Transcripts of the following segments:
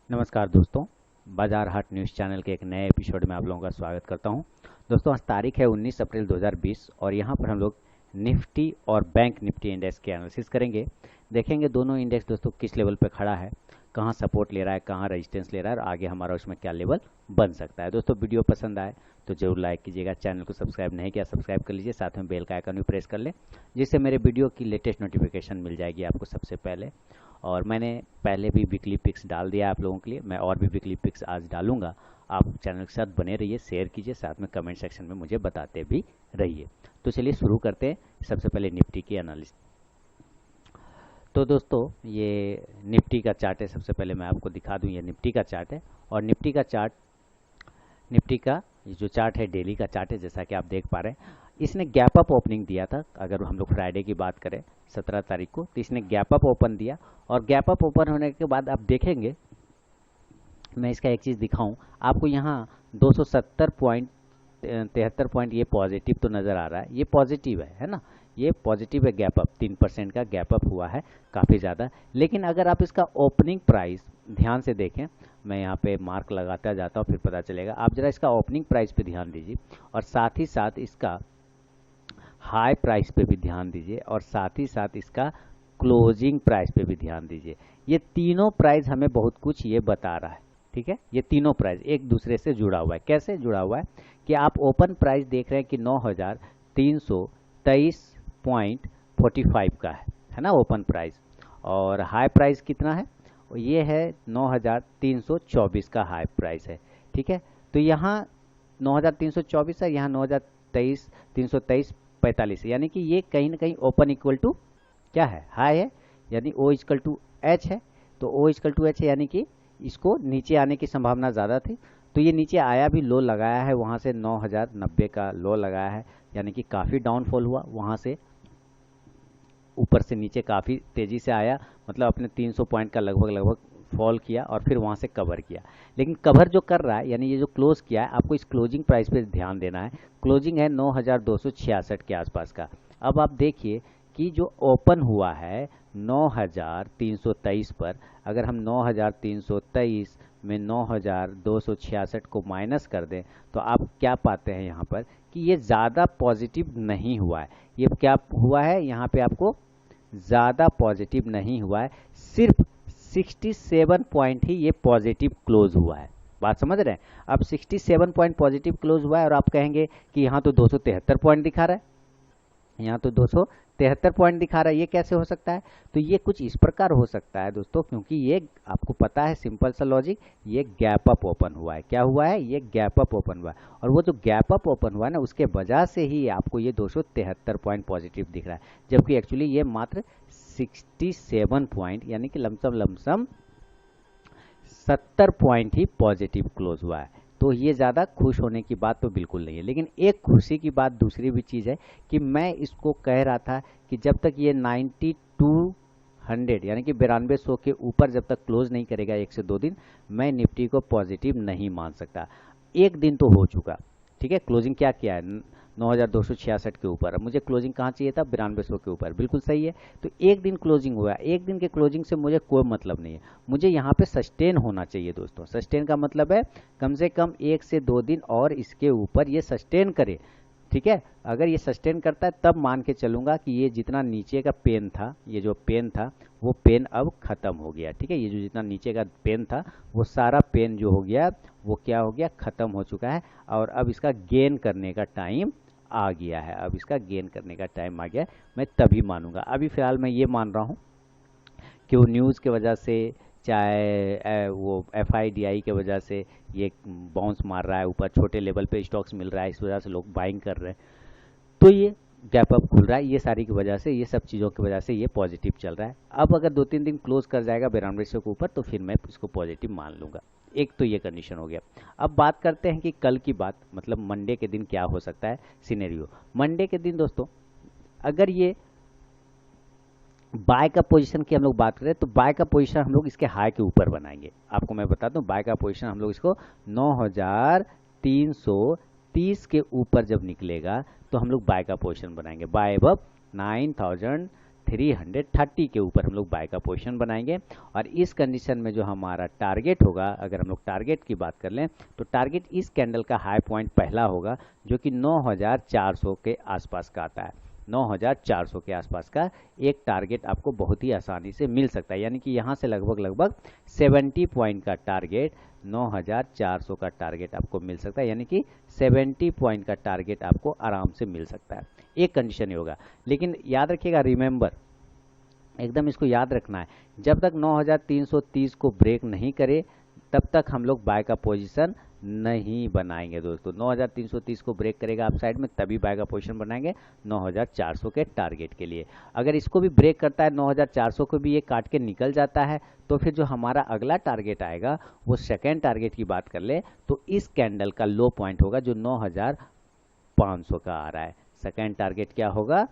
नमस्कार दोस्तों, बाजार हाट न्यूज़ चैनल के एक नए एपिसोड में आप लोगों का स्वागत करता हूं। दोस्तों, आज तारीख है 19 अप्रैल 2020 और यहां पर हम लोग निफ्टी और बैंक निफ्टी इंडेक्स के एनालिसिस करेंगे। देखेंगे दोनों इंडेक्स दोस्तों किस लेवल पे खड़ा है, कहां सपोर्ट ले रहा है, कहां रेजिस्टेंस ले रहा है और आगे हमारा उसमें क्या लेवल बन सकता है। दोस्तों, वीडियो पसंद आए तो जरूर लाइक कीजिएगा। चैनल को सब्सक्राइब नहीं किया सब्सक्राइब कर लीजिए, साथ में बेल का आइकन भी प्रेस कर लें जिससे मेरे वीडियो की लेटेस्ट नोटिफिकेशन मिल जाएगी आपको सबसे पहले। और मैंने पहले भी वीकली पिक्स डाल दिया आप लोगों के लिए, मैं और भी वीकली पिक्स आज डालूंगा। आप चैनल के साथ बने रहिए, शेयर कीजिए, साथ में कमेंट सेक्शन में मुझे बताते भी रहिए। तो चलिए शुरू करते हैं। सबसे पहले निफ्टी की एनालिसिस। तो दोस्तों, ये निफ्टी का चार्ट है। सबसे पहले मैं आपको दिखा दूं, ये निफ्टी का चार्ट है और निफ्टी का ये जो चार्ट है डेली का चार्ट है, जैसा कि आप देख पा रहे हैं। इसने गैप अप ओपनिंग दिया था। अगर हम लोग फ्राइडे की बात करें 17 तारीख को, तो इसने गैप अप ओपन दिया और गैप अप ओपन होने के बाद आप देखेंगे, मैं इसका एक चीज़ दिखाऊं आपको। यहाँ 270.73 पॉइंट ये पॉजिटिव तो नज़र आ रहा है, ये पॉजिटिव है ना, ये पॉजिटिव है। गैप अप 3% का गैप अप हुआ है, काफ़ी ज़्यादा। लेकिन अगर आप इसका ओपनिंग प्राइस ध्यान से देखें, मैं यहाँ पे मार्क लगाता जाता हूँ फिर पता चलेगा। आप जरा इसका ओपनिंग प्राइस पे ध्यान दीजिए और साथ ही साथ इसका हाई प्राइस पे भी ध्यान दीजिए और साथ ही साथ इसका क्लोजिंग प्राइस पे भी ध्यान दीजिए। ये तीनों प्राइस हमें बहुत कुछ ये बता रहा है, ठीक है। ये तीनों प्राइस एक दूसरे से जुड़ा हुआ है। कैसे जुड़ा हुआ है कि आप ओपन प्राइस देख रहे हैं कि 9323.45 का है ना ओपन प्राइस, और हाई प्राइस कितना है, ये है 9324 का हाई प्राइस है, ठीक है। तो यहाँ 9324 है, यहाँ 323 यानी कि ये कहीं ना कहीं ओपन इक्वल टू क्या है, हाई है, यानी ओ इक्वल टू एच है। तो ओ इक्वल टू एच है यानी कि इसको नीचे आने की संभावना ज़्यादा थी, तो ये नीचे आया भी, लो लगाया है वहाँ से 9090 का लो लगाया है, यानी कि काफ़ी डाउनफॉल हुआ वहाँ से। ऊपर से नीचे काफ़ी तेज़ी से आया, मतलब अपने 300 पॉइंट का लगभग फॉल किया और फिर वहाँ से कवर किया। लेकिन कवर जो कर रहा है, यानी ये जो क्लोज किया है, आपको इस क्लोजिंग प्राइस पे ध्यान देना है। क्लोजिंग है 9266 के आसपास का। अब आप देखिए कि जो ओपन हुआ है 9323 पर, अगर हम 9323 में 9266 को माइनस कर दें तो आप क्या पाते हैं यहाँ पर कि ये ज़्यादा पॉजिटिव नहीं हुआ है। ये क्या हुआ है यहाँ पे, आपको ज़्यादा पॉजिटिव नहीं हुआ है, सिर्फ 67 पॉइंट ही ये पॉजिटिव क्लोज हुआ है। बात समझ रहे हैं? अब 67 पॉइंट पॉजिटिव क्लोज हुआ है और आप कहेंगे कि यहाँ तो 273 पॉइंट दिखा रहा है, यहाँ तो 273 पॉइंट दिखा रहा है, ये कैसे हो सकता है? तो ये कुछ इस प्रकार हो सकता है दोस्तों, क्योंकि ये आपको पता है सिंपल सा लॉजिक, ये गैप अप ओपन हुआ है। क्या हुआ है? ये गैप अप ओपन हुआ है, और वो जो गैप अप ओपन हुआ है ना, उसके वजह से ही आपको ये 273 पॉइंट पॉजिटिव दिख रहा है, जबकि एक्चुअली ये मात्र 67 पॉइंट यानी कि लमसम 70 पॉइंट ही पॉजिटिव क्लोज हुआ है। तो ये ज़्यादा खुश होने की बात तो बिल्कुल नहीं है। लेकिन एक खुशी की बात दूसरी भी चीज़ है कि मैं इसको कह रहा था कि जब तक ये 9200 यानी कि 9200 के ऊपर जब तक क्लोज नहीं करेगा 1 से 2 दिन, मैं निफ्टी को पॉजिटिव नहीं मान सकता। एक दिन तो हो चुका, ठीक है। क्लोजिंग क्या किया है? 9266 के ऊपर। अब मुझे क्लोजिंग कहाँ चाहिए था? 9200 के ऊपर। बिल्कुल सही है। तो एक दिन क्लोजिंग हुआ, एक दिन के क्लोजिंग से मुझे कोई मतलब नहीं है। मुझे यहाँ पे सस्टेन होना चाहिए दोस्तों। सस्टेन का मतलब है कम से कम 1 से 2 दिन और इसके ऊपर ये सस्टेन करे, ठीक है। अगर ये सस्टेन करता है तब मान के चलूंगा कि ये जितना नीचे का पेन था, ये जो पेन था वो पेन अब खत्म हो गया, ठीक है। ये जो जितना नीचे का पेन था वो सारा पेन जो हो गया वो क्या हो गया, खत्म हो चुका है, और अब इसका गेन करने का टाइम आ गया है। अब इसका गेन करने का टाइम आ गया है, मैं तभी मानूंगा। अभी फिलहाल मैं ये मान रहा हूँ कि वो न्यूज़ के वजह से, चाहे वो FIDI के वजह से ये बाउंस मार रहा है ऊपर, छोटे लेवल पे स्टॉक्स मिल रहा है, इस वजह से लोग बाइंग कर रहे हैं, तो ये गैप अप खुल रहा है। ये सारी की वजह से, ये सब चीज़ों की वजह से ये पॉजिटिव चल रहा है। अब अगर 2-3 दिन क्लोज कर जाएगा 9200 के ऊपर तो फिर मैं इसको पॉजिटिव मान लूँगा। एक तो ये कंडीशन हो गया। अब बात करते हैं कि कल की बात, मतलब मंडे के दिन क्या हो सकता है सिनेरियो। मंडे के दिन दोस्तों, अगर ये बाय का पोजीशन की हम लोग बात करें तो बाय का पोजीशन हम लोग इसके हाई के ऊपर बनाएंगे। आपको मैं बता दूं, बाय का पोजीशन हम लोग इसको 9330 के ऊपर जब निकलेगा तो हम लोग बाय का पोजीशन बनाएंगे, बाय अबव 330 के ऊपर हम लोग बाय का पोजीशन बनाएंगे। और इस कंडीशन में जो हमारा टारगेट होगा, अगर हम लोग टारगेट की बात कर लें तो टारगेट इस कैंडल का हाई पॉइंट पहला होगा जो कि 9400 के आसपास का आता है। 9400 के आसपास का एक टारगेट आपको बहुत ही आसानी से मिल सकता है, यानी कि यहाँ से लगभग 70 पॉइंट का टारगेट, 9400 का टारगेट आपको मिल सकता है, यानी कि 70 पॉइंट का टारगेट आपको आराम से मिल सकता है। एक कंडीशन ही होगा, लेकिन याद रखिएगा, रिमेंबर, एकदम इसको याद रखना है, जब तक 9330 को ब्रेक नहीं करे तब तक हम लोग बाय का पोजीशन नहीं बनाएंगे दोस्तों। 9330 को ब्रेक करेगा आप साइड में, तभी बाय का पोजीशन बनाएंगे 9400 के टारगेट के लिए। अगर इसको भी ब्रेक करता है, 9400 को भी ये काट के निकल जाता है, तो फिर जो हमारा अगला टारगेट आएगा वो सेकेंड टारगेट की बात कर ले तो इस कैंडल का लो पॉइंट होगा जो 9500 का आ रहा है। सेकेंड टारगेट क्या होगा?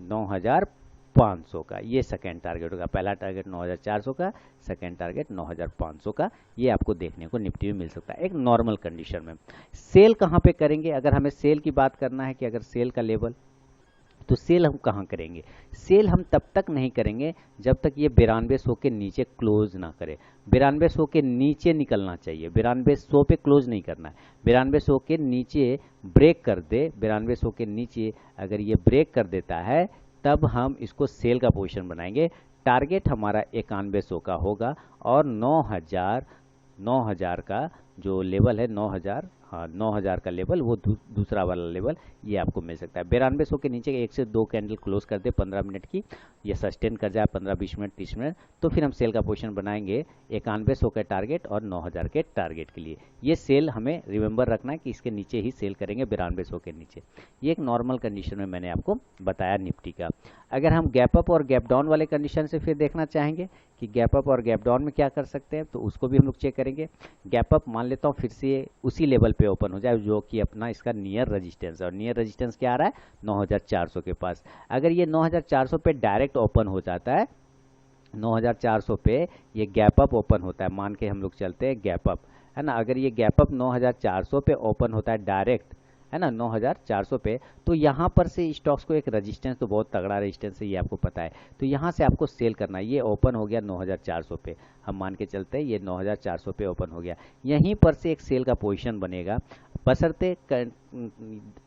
9500 का, ये सेकेंड टारगेट होगा। पहला टारगेट 9400 का, सेकेंड टारगेट 9500 का, ये आपको देखने को निफ्टी में मिल सकता है एक नॉर्मल कंडीशन में। सेल कहाँ पे करेंगे? अगर हमें सेल की बात करना है कि अगर सेल का लेवल, तो सेल हम कहाँ करेंगे? सेल हम तब तक नहीं करेंगे जब तक ये 9200 के नीचे क्लोज ना करे। 9200 के नीचे निकलना चाहिए, 9200 पे क्लोज नहीं करना है। 9200 के नीचे ब्रेक कर दे, 9200 के नीचे अगर ये ब्रेक कर देता है तब हम इसको सेल का पोजीशन बनाएंगे। टारगेट हमारा 9100 का होगा और 9000 का जो लेवल है, 9000 का लेवल, वो दूसरा वाला लेवल ये आपको मिल सकता है। 9200 के नीचे 1 से 2 कैंडल क्लोज कर दे 15 मिनट की, ये सस्टेन कर जाए 15-20 मिनट 30 मिनट, तो फिर हम सेल का पोजीशन बनाएंगे 9100 के टारगेट और 9000 के टारगेट के लिए। ये सेल हमें रिमेंबर रखना है कि इसके नीचे ही सेल करेंगे, 9200 के नीचे। ये एक नॉर्मल कंडीशन में मैंने आपको बताया निफ्टी का। अगर हम गैप अप और गैप डाउन वाले कंडीशन से फिर देखना चाहेंगे कि गैप अप और गैप डाउन में क्या कर सकते हैं, तो उसको भी हम लोग चेक करेंगे। गैप अप मान लेता हूँ फिर से उसी लेवल पे ओपन हो जाए जो कि अपना इसका नियर रेजिस्टेंस है, और नियर रेजिस्टेंस क्या आ रहा है? 9400 के पास। अगर ये 9400 पे डायरेक्ट ओपन हो जाता है, 9400 पे ये गैप अप ओपन होता है, मान के हम लोग चलते हैं गैप अप, है ना। अगर ये गैप अप 9400 पे ओपन होता है डायरेक्ट, है ना, 9400 पे, तो यहाँ पर से स्टॉक्स को एक रेजिस्टेंस, तो बहुत तगड़ा रेजिस्टेंस है ये आपको पता है, तो यहाँ से आपको सेल करना है। ये ओपन हो गया 9400 पे, हम मान के चलते हैं ये 9400 पे ओपन हो गया, यहीं पर से एक सेल का पोजीशन बनेगा। बशर्ते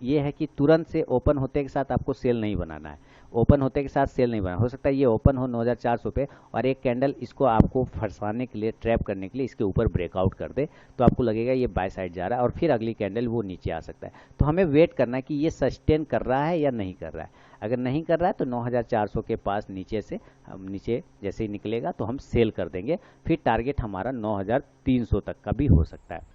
ये है कि तुरंत से ओपन होते के साथ आपको सेल नहीं बनाना है, ओपन होते के साथ सेल नहीं बनाना। हो सकता है ये ओपन हो 9400 पे और एक कैंडल इसको आपको फंसाने के लिए, ट्रैप करने के लिए इसके ऊपर ब्रेकआउट कर दे, तो आपको लगेगा ये बाय साइड जा रहा है और फिर अगली कैंडल वो नीचे आ सकता है। तो हमें वेट करना है कि ये सस्टेन कर रहा है या नहीं कर रहा है। अगर नहीं कर रहा है तो 9400 के पास नीचे से हम नीचे जैसे ही निकलेगा तो हम सेल कर देंगे, फिर टारगेट हमारा 9300 तक का भी हो सकता है।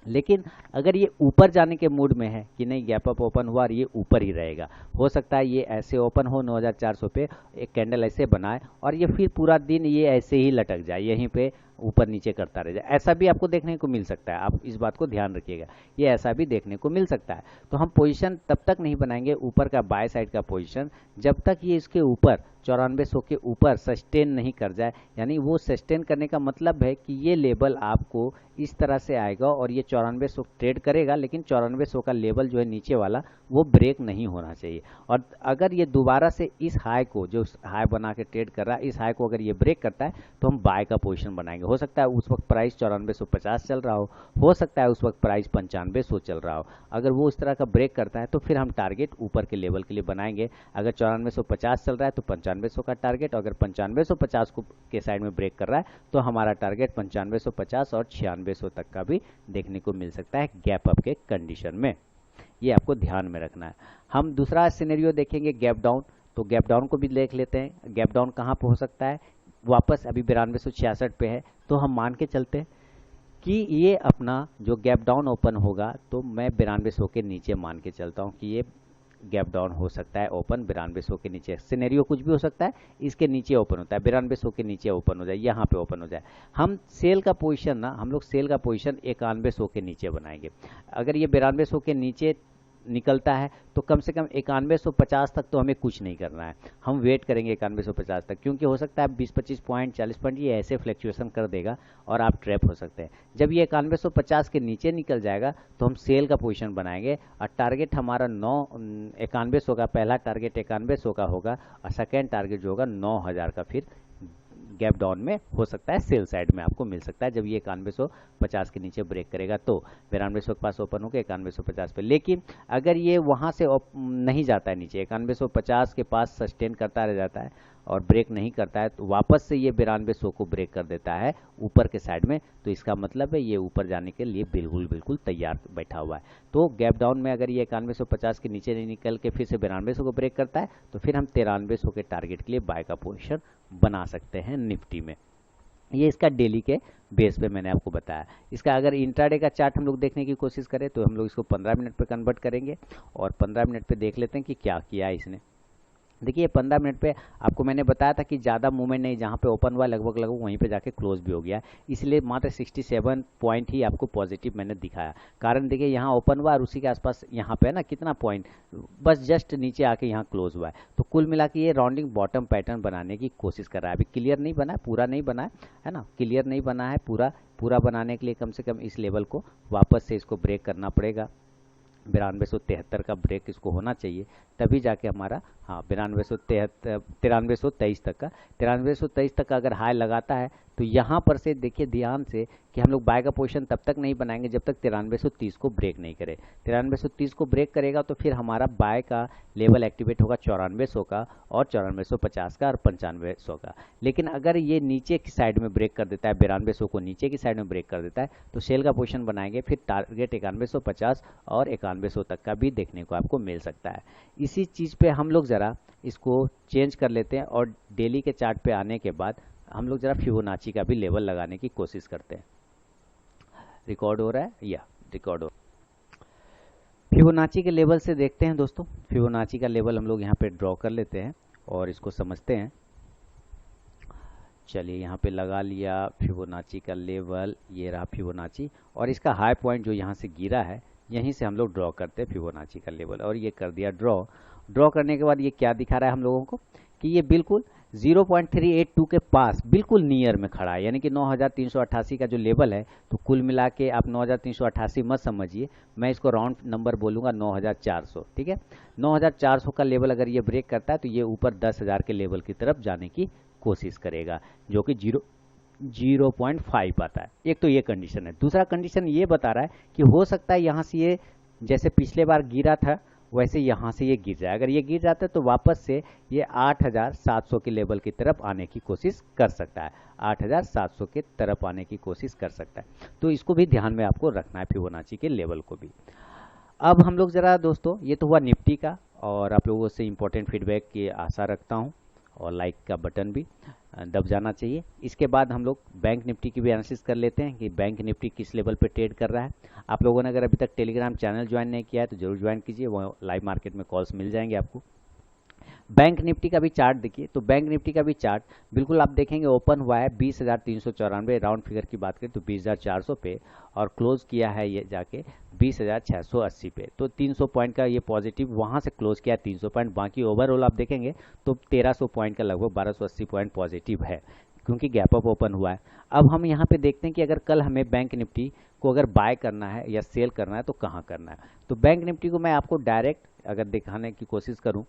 लेकिन अगर ये ऊपर जाने के मूड में है कि नहीं, गैप अप ओपन हुआ और ये ऊपर ही रहेगा, हो सकता है ये ऐसे ओपन हो 9400 पे, एक कैंडल ऐसे बनाए और ये फिर पूरा दिन ये ऐसे ही लटक जाए, यहीं पे ऊपर नीचे करता रह जाए, ऐसा भी आपको देखने को मिल सकता है। आप इस बात को ध्यान रखिएगा, ये ऐसा भी देखने को मिल सकता है। तो हम पोजीशन तब तक नहीं बनाएंगे ऊपर का बाय साइड का पोजीशन जब तक ये इसके ऊपर 9400 के ऊपर सस्टेन नहीं कर जाए। यानी वो सस्टेन करने का मतलब है कि ये लेवल आपको इस तरह से आएगा और ये 9400 ट्रेड करेगा, लेकिन 9400 का लेवल जो है नीचे वाला वो ब्रेक नहीं होना चाहिए। और अगर ये दोबारा से इस हाई को, जो हाई बना के ट्रेड कर रहा है, इस हाई को अगर ये ब्रेक करता है तो हम बाय का पोजीशन बनाएंगे। हो सकता है उस वक्त प्राइस 9450 चल रहा हो सकता है उस वक्त प्राइस 9500 चल रहा हो। अगर वो इस तरह का ब्रेक करता है तो फिर हम टारगेट ऊपर के लेवल के लिए बनाएंगे। अगर 9450 चल रहा है तो 9500 का टारगेट, अगर 9550 को के साइड में ब्रेक कर रहा है तो हमारा टारगेट 9550 और 9600 तक का भी देखने को मिल सकता है गैप अप के कंडीशन में। ये आपको ध्यान में रखना है। हम दूसरा सिनेरियो देखेंगे गैप डाउन, तो गैप डाउन को भी देख लेते हैं। गैप डाउन कहाँ पे हो सकता है? वापस अभी 9266 पे है, तो हम मान के चलते हैं कि ये अपना जो गैप डाउन ओपन होगा, तो मैं 9200 के नीचे मान के चलता हूँ कि ये गैप डाउन हो सकता है ओपन 9200 के नीचे। सिनेरियो कुछ भी हो सकता है, इसके नीचे ओपन होता है, 9200 के नीचे ओपन हो जाए, यहाँ पे ओपन हो जाए। हम सेल का पोजीशन ना, हम लोग सेल का पोजीशन 9100 के नीचे बनाएंगे। अगर ये 9200 के नीचे निकलता है तो कम से कम 9150 तक तो हमें कुछ नहीं करना है, हम वेट करेंगे 9150 तक, क्योंकि हो सकता है 20-25 पॉइंट 40 पॉइंट ये ऐसे फ्लैक्चुएशन कर देगा और आप ट्रैप हो सकते हैं। जब ये 9150 के नीचे निकल जाएगा तो हम सेल का पोजीशन बनाएंगे और टारगेट हमारा 9100 का, पहला टारगेट 9100 का होगा और सेकेंड टारगेट जो होगा 9000 का फिर गैप डाउन में हो सकता है, सेल साइड में आपको मिल सकता है जब ये 9150 के नीचे ब्रेक करेगा तो 9200 के पास ओपन होकर 9150 पे। लेकिन अगर ये वहाँ से नहीं जाता है नीचे, 9150 के पास सस्टेन करता रह जाता है और ब्रेक नहीं करता है, तो वापस से ये 9200 को ब्रेक कर देता है ऊपर के साइड में, तो इसका मतलब है ये ऊपर जाने के लिए बिल्कुल तैयार बैठा हुआ है। तो गैप डाउन में अगर ये 9150 के नीचे नहीं निकल के फिर से 9200 को ब्रेक करता है तो फिर हम 9300 के टारगेट के लिए बाय का पोजीशन बना सकते हैं निफ्टी में। ये इसका डेली के बेस पे मैंने आपको बताया। इसका अगर इंट्राडे का चार्ट हम लोग देखने की कोशिश करें तो हम लोग इसको 15 मिनट पे कन्वर्ट करेंगे और 15 मिनट पे देख लेते हैं कि क्या किया है इसने। देखिए 15 मिनट पे आपको मैंने बताया था कि ज़्यादा मूवमेंट नहीं, जहाँ पे ओपन हुआ लगभग वहीं पे जाके क्लोज भी हो गया, इसलिए मात्र 67 पॉइंट ही आपको पॉजिटिव मैंने दिखाया। कारण देखिए यहाँ ओपन हुआ और उसी के आसपास यहाँ पे है ना कितना पॉइंट, बस जस्ट नीचे आके यहाँ क्लोज हुआ है। तो कुल मिला के ये राउंडिंग बॉटम पैटर्न बनाने की कोशिश कर रहा है। अभी क्लियर नहीं बना है, पूरा नहीं बना है ना, क्लियर नहीं बना है पूरा बनाने के लिए कम से कम इस लेवल को वापस से इसको ब्रेक करना पड़ेगा। 9273 का ब्रेक इसको होना चाहिए, तभी जाके हमारा 9323 तक का 9323 तक का अगर हाई लगाता है तो यहाँ पर से देखिए ध्यान से कि हम लोग बाय का पोजीशन तब तक नहीं बनाएंगे जब तक 9330 को ब्रेक नहीं करे। 9330 को ब्रेक करेगा तो फिर हमारा बाय का लेवल एक्टिवेट होगा 9400 का और 9450 का और 9500 का। लेकिन अगर ये नीचे की साइड में ब्रेक कर देता है, 9200 को नीचे की साइड में ब्रेक कर देता है तो सेल का पोजीशन बनाएंगे, फिर टारगेट 9150 और 9100 तक का भी देखने को आपको मिल सकता है। इसी चीज़ पे हम लोग ज़रा इसको चेंज कर लेते हैं और डेली के चार्ट पे आने के बाद हम लोग ज़रा फिबोनाची का भी लेवल लगाने की कोशिश करते हैं। रिकॉर्ड हो रहा है या रिकॉर्ड हो, फिबोनाची के लेवल से देखते हैं दोस्तों। फिबोनाची का लेवल हम लोग यहाँ पे ड्रॉ कर लेते हैं और इसको समझते हैं। चलिए यहाँ पे लगा लिया फिबोनाची का लेवल, ये रहा फिबोनाची और इसका हाई पॉइंट जो यहाँ से गिरा है यहीं से हम लोग ड्रॉ करते हैं फिबोनाची का लेवल, और ये कर दिया ड्रॉ करने के बाद ये क्या दिखा रहा है हम लोगों को कि ये बिल्कुल 0.382 के पास बिल्कुल नियर में खड़ा है, यानी कि 9388 का जो लेवल है। तो कुल मिला के आप 9388 मत समझिए, मैं इसको राउंड नंबर बोलूँगा 9400, ठीक है। 9400 का लेवल अगर ये ब्रेक करता है तो ये ऊपर 10,000 के लेवल की तरफ जाने की कोशिश करेगा, जो कि 0.5 आता है। एक तो ये कंडीशन है। दूसरा कंडीशन ये बता रहा है कि हो सकता है यहाँ से ये जैसे पिछले बार गिरा था वैसे यहाँ से ये गिर जाए। अगर ये गिर जाता है तो वापस से ये 8700 के लेवल की तरफ आने की कोशिश कर सकता है, 8700 के तरफ आने की कोशिश कर सकता है। तो इसको भी ध्यान में आपको रखना है, फिबोनाची के लेवल को भी। अब हम लोग ज़रा दोस्तों, ये तो हुआ निफ्टी का, और आप लोगों से इम्पोर्टेंट फीडबैक की आशा रखता हूँ और लाइक का बटन भी दब जाना चाहिए। इसके बाद हम लोग बैंक निफ्टी की भी एनालिसिस कर लेते हैं कि बैंक निफ्टी किस लेवल पे ट्रेड कर रहा है। आप लोगों ने अगर अभी तक टेलीग्राम चैनल ज्वाइन नहीं किया है तो जरूर ज्वाइन कीजिए, वहाँ लाइव मार्केट में कॉल्स मिल जाएंगे आपको। बैंक निफ्टी का भी चार्ट देखिए, तो बैंक निफ्टी का भी चार्ट बिल्कुल आप देखेंगे ओपन हुआ है 20,394, राउंड फिगर की बात करें तो 20,400 पे, और क्लोज किया है ये जाके 20,680 पे। तो 300 पॉइंट का ये पॉजिटिव वहाँ से क्लोज किया 300 पॉइंट। बाकी ओवरऑल आप देखेंगे तो 1300 पॉइंट का लगभग 1280 पॉइंट पॉजिटिव है, क्योंकि गैप अप ओपन हुआ है। अब हम यहाँ पे देखते हैं कि अगर कल हमें बैंक निफ्टी को अगर बाय करना है या सेल करना है तो कहाँ करना है। तो बैंक निफ्टी को मैं आपको डायरेक्ट अगर दिखाने की कोशिश करूँ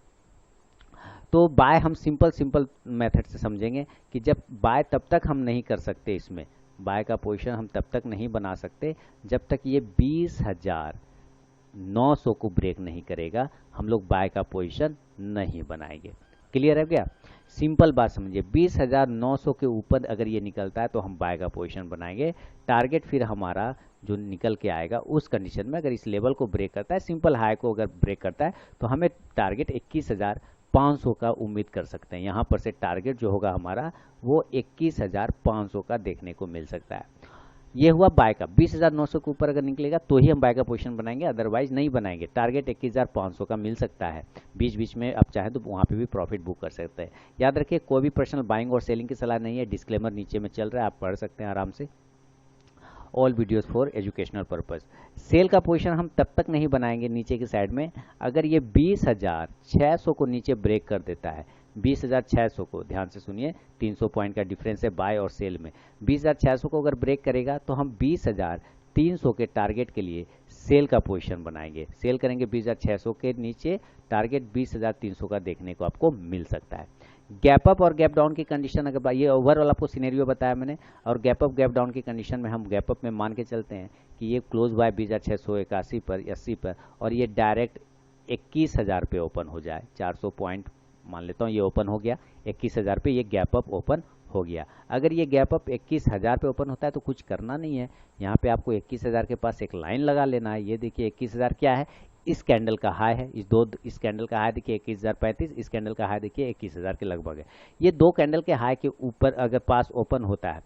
तो बाय हम सिंपल मेथड से समझेंगे कि जब बाय तब तक हम नहीं कर सकते, इसमें बाय का पोजीशन हम तब तक नहीं बना सकते जब तक ये 20,900 को ब्रेक नहीं करेगा, हम लोग बाय का पोजीशन नहीं बनाएंगे। क्लियर है क्या? सिंपल बात समझिए, 20,900 के ऊपर अगर ये निकलता है तो हम बाय का पोजीशन बनाएंगे। टारगेट फिर हमारा जो निकल के आएगा उस कंडीशन में अगर इस लेवल को ब्रेक करता है, सिंपल हाई को अगर ब्रेक करता है तो हमें टारगेट 21,500 का उम्मीद कर सकते हैं। यहाँ पर से टारगेट जो होगा हमारा वो 21,500 का देखने को मिल सकता है। ये हुआ बाय का। 20,900 के ऊपर अगर निकलेगा तो ही हम बाय का पोजीशन बनाएंगे, अदरवाइज नहीं बनाएंगे। टारगेट 21,500 का मिल सकता है, बीच बीच में आप चाहें तो वहाँ पे भी प्रॉफिट बुक कर सकते हैं। याद रखिए कोई भी पर्सनल बाइंग और सेलिंग की सलाह नहीं है, डिस्क्लेमर नीचे में चल रहा है, आप पढ़ सकते हैं आराम से। All videos for educational purpose. Cell का पोजीशन हम तब तक नहीं बनाएंगे नीचे की साइड में अगर ये 20,600 को नीचे ब्रेक कर देता है। 20,600 को ध्यान से सुनिए, 300 पॉइंट का डिफरेंस है बाय और सेल में। 20,600 को अगर ब्रेक करेगा तो हम 20,300 के टारगेट के लिए सेल का पोजीशन बनाएंगे। सेल करेंगे 20,600 के नीचे, टारगेट 20,300 का देखने को आपको मिल सकता है। गैप अप और गैप डाउन की कंडीशन, अगर ये ओवरऑल आपको सिनेरियो बताया मैंने, और गैप अप गैप डाउन की कंडीशन में हम गैप अप में मान के चलते हैं कि ये क्लोज बाय 20,681 पर 80 पर, और ये डायरेक्ट 21,000 पे ओपन हो जाए। 400 पॉइंट मान लेता हूँ ये ओपन हो गया 21,000 पे, ये गैप अप ओपन हो गया। अगर ये गैप अप 21,000 पे ओपन होता है तो कुछ करना नहीं है, यहाँ पे आपको 21,000 के पास एक लाइन लगा लेना है। ये देखिए 21,000 क्या है, इस कैंडल का हाई है, इस कैंडल का हाई देखिए 21,035, इस कैंडल का हाई देखिए 21,000 के लगभग है। ये दो कैंडल के हाई के ऊपर अगर पास ओपन होता है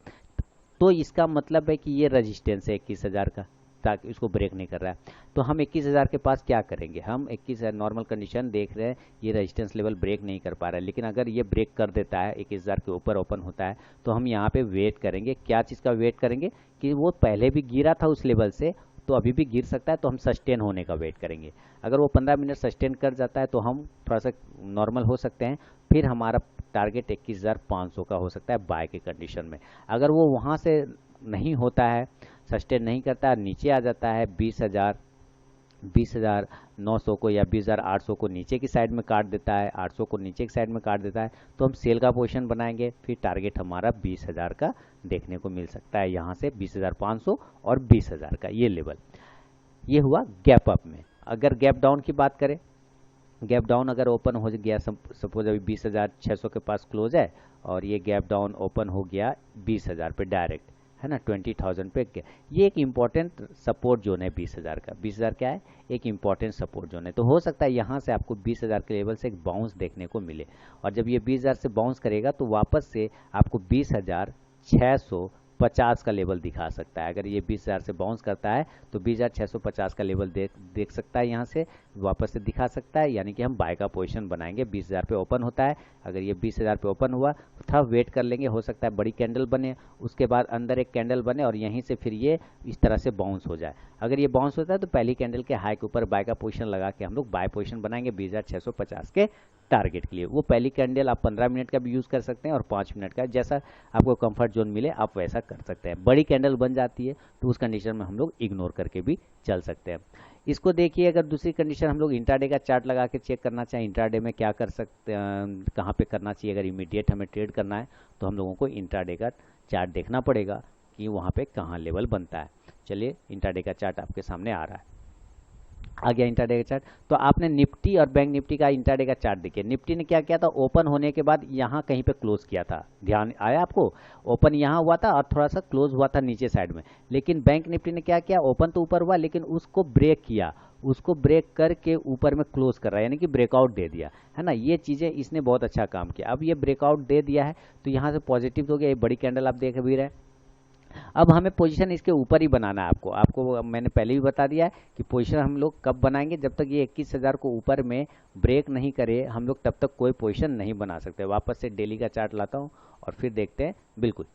तो इसका मतलब है कि ये रजिस्टेंस है 21,000 का, ताकि इसको ब्रेक नहीं कर रहा है। तो हम 21,000 के पास क्या करेंगे, हम 21,000 नॉर्मल कंडीशन देख रहे हैं, ये रेजिस्टेंस लेवल ब्रेक नहीं कर पा रहा है, लेकिन अगर ये ब्रेक कर देता है 21,000 के ऊपर ओपन होता है तो हम यहाँ पे वेट करेंगे। क्या चीज़ का वेट करेंगे कि वो पहले भी गिरा था उस लेवल से तो अभी भी गिर सकता है, तो हम सस्टेन होने का वेट करेंगे। अगर वो 15 मिनट सस्टेन कर जाता है तो हम थोड़ा सा नॉर्मल हो सकते हैं, फिर हमारा टारगेट 21,500 का हो सकता है बाय के कंडीशन में। अगर वो वहाँ से नहीं होता है, सस्टेन नहीं करता है, नीचे आ जाता है 20,900 को या 20,800 को नीचे की साइड में काट देता है, 800 को नीचे की साइड में काट देता है, तो हम सेल का पोजीशन बनाएंगे। फिर टारगेट हमारा 20,000 का देखने को मिल सकता है, यहाँ से 20,500 और 20,000 का ये लेवल। ये हुआ गैप अप में। अगर गैप डाउन की बात करें, गैप डाउन अगर ओपन हो गया, सपोज अभी 20,600 के पास क्लोज है और ये गैप डाउन ओपन हो गया 20,000 पे डायरेक्ट, है ना, 20,000 पे। ये एक इम्पॉर्टेंट सपोर्ट जोन है 20,000 का। 20,000 क्या है, एक इम्पॉर्टेंट सपोर्ट जोन है। तो हो सकता है यहाँ से आपको 20,000 के लेवल से एक बाउंस देखने को मिले, और जब ये 20,000 से बाउंस करेगा तो वापस से आपको 20,650 का लेवल दिखा सकता है। अगर ये 20,000 से बाउंस करता है तो 20,650 का लेवल देख सकता है, यहाँ से वापस से दिखा सकता है, यानी कि हम बाय का पोजीशन बनाएंगे। 20,000 पे ओपन होता है, अगर ये 20,000 पे ओपन हुआ थोड़ा वेट कर लेंगे, हो सकता है बड़ी कैंडल बने, उसके बाद अंदर एक कैंडल बने और यहीं से फिर ये इस तरह से बाउंस हो जाए। अगर ये बाउंस होता है तो पहली कैंडल के हाई के ऊपर बाय का पोजीशन लगा के हम लोग बाय पोजीशन बनाएंगे 20,650 के टारगेट के लिए। वो पहली कैंडल आप 15 मिनट का भी यूज़ कर सकते हैं और 5 मिनट का, जैसा आपको कंफर्ट जोन मिले आप वैसा कर सकते हैं। बड़ी कैंडल बन जाती है तो उस कंडीशन में हम लोग इग्नोर करके भी चल सकते हैं। इसको देखिए, अगर दूसरी कंडीशन हम लोग इंट्राडे का चार्ट लगा के चेक करना चाहें, इंट्राडे में क्या कर सकते हैं, कहाँ पे करना चाहिए। अगर इमीडिएट हमें ट्रेड करना है तो हम लोगों को इंट्राडे का चार्ट देखना पड़ेगा कि वहाँ पे कहाँ लेवल बनता है। चलिए, इंट्राडे का चार्ट आपके सामने आ रहा है, आ गया इंट्राडे का चार्ट। तो आपने निफ्टी और बैंक निफ्टी का इंट्राडे का चार्ट देखिए। निफ्टी ने क्या किया था, ओपन होने के बाद यहाँ कहीं पे क्लोज किया था, ध्यान आया आपको, ओपन यहाँ हुआ था और थोड़ा सा क्लोज हुआ था नीचे साइड में। लेकिन बैंक निफ्टी ने क्या किया, ओपन तो ऊपर हुआ लेकिन उसको ब्रेक किया, उसको ब्रेक करके ऊपर में क्लोज कर रहा है, यानी कि ब्रेकआउट दे दिया, है ना। ये चीज़ें इसने बहुत अच्छा काम किया। अब ये ब्रेकआउट दे दिया है तो यहाँ से पॉजिटिव हो गया, ये बड़ी कैंडल आप देख भी रहे हैं। अब हमें पोजीशन इसके ऊपर ही बनाना है। आपको मैंने पहले भी बता दिया है कि पोजीशन हम लोग कब बनाएंगे, जब तक ये 21,000 को ऊपर में ब्रेक नहीं करे हम लोग तब तक कोई पोजीशन नहीं बना सकते। वापस से डेली का चार्ट लाता हूँ और फिर देखते हैं, बिल्कुल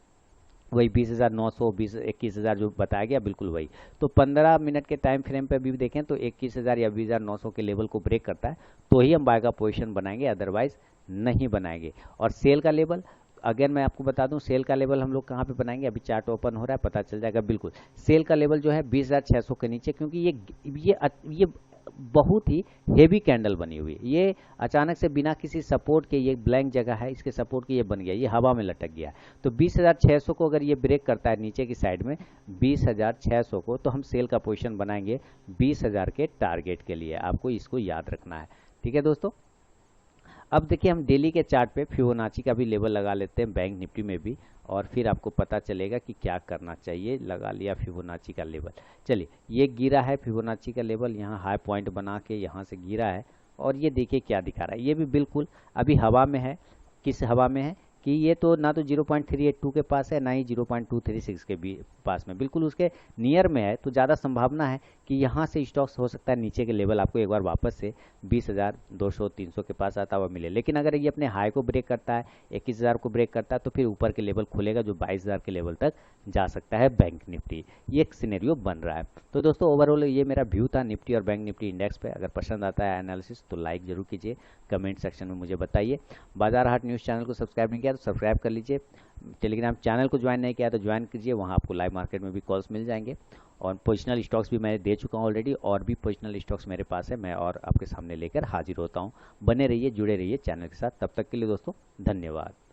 वही 20,900 21,000 जो बताया गया, बिल्कुल वही। तो 15 मिनट के टाइम फ्रेम पे भी देखें तो 21,000 या 20,900 के लेवल को ब्रेक करता है तो ही हम बाय का पोजीशन बनाएंगे, अदरवाइज नहीं बनाएंगे। और सेल का लेवल, अगेन मैं आपको बता दूं, सेल का लेवल हम लोग कहाँ पे बनाएंगे, अभी चार्ट ओपन हो रहा है पता चल जाएगा। बिल्कुल सेल का लेवल जो है 20,600 के नीचे, क्योंकि ये बहुत ही हेवी कैंडल बनी हुई है। ये अचानक से बिना किसी सपोर्ट के, ये ब्लैंक जगह है, इसके सपोर्ट के ये बन गया, ये हवा में लटक गया। तो 20,600 को अगर ये ब्रेक करता है नीचे की साइड में 20,600 को, तो हम सेल का पोजीशन बनाएंगे 20,000 के टारगेट के लिए। आपको इसको याद रखना है, ठीक है दोस्तों। अब देखिए, हम डेली के चार्ट पे फिबोनाची का भी लेवल लगा लेते हैं, बैंक निफ्टी में भी, और फिर आपको पता चलेगा कि क्या करना चाहिए। लगा लिया फिबोनाची का लेवल। चलिए, ये गिरा है फिबोनाची का लेवल, यहाँ हाई पॉइंट बना के यहाँ से गिरा है, और ये देखिए क्या दिखा रहा है, ये भी बिल्कुल अभी हवा में है। किस हवा में है कि ये तो ना तो 0.382 के पास है, ना ही 0.236 के भी पास में, बिल्कुल उसके नियर में है। तो ज़्यादा संभावना है कि यहाँ से स्टॉक्स हो सकता है नीचे के लेवल आपको एक बार वापस से 20,200-300 के पास आता हुआ मिले। लेकिन अगर ये अपने हाई को ब्रेक करता है, 21,000 को ब्रेक करता है, तो फिर ऊपर के लेवल खुलेगा जो 22,000 के लेवल तक जा सकता है बैंक निफ्टी। ये एक सिनेरियो बन रहा है। तो दोस्तों ओवरऑल ये मेरा व्यू था निफ्टी और बैंक निफ्टी इंडेक्स पे। अगर पसंद आता है एनालिसिस तो लाइक जरूर कीजिए, कमेंट सेक्शन में मुझे बताइए। बाजार हाट न्यूज़ चैनल को सब्सक्राइब नहीं किया तो सब्सक्राइब कर लीजिए। टेलीग्राम चैनल को ज्वाइन नहीं किया तो ज्वाइन कीजिए, वहाँ आपको लाइव मार्केट में भी कॉल्स मिल जाएंगे। और पोजिशनल स्टॉक्स भी मैं दे चुका हूँ ऑलरेडी, और भी पोजिशनल स्टॉक्स मेरे पास है, मैं और आपके सामने लेकर हाजिर होता हूँ। बने रहिए, जुड़े रहिए चैनल के साथ। तब तक के लिए दोस्तों धन्यवाद।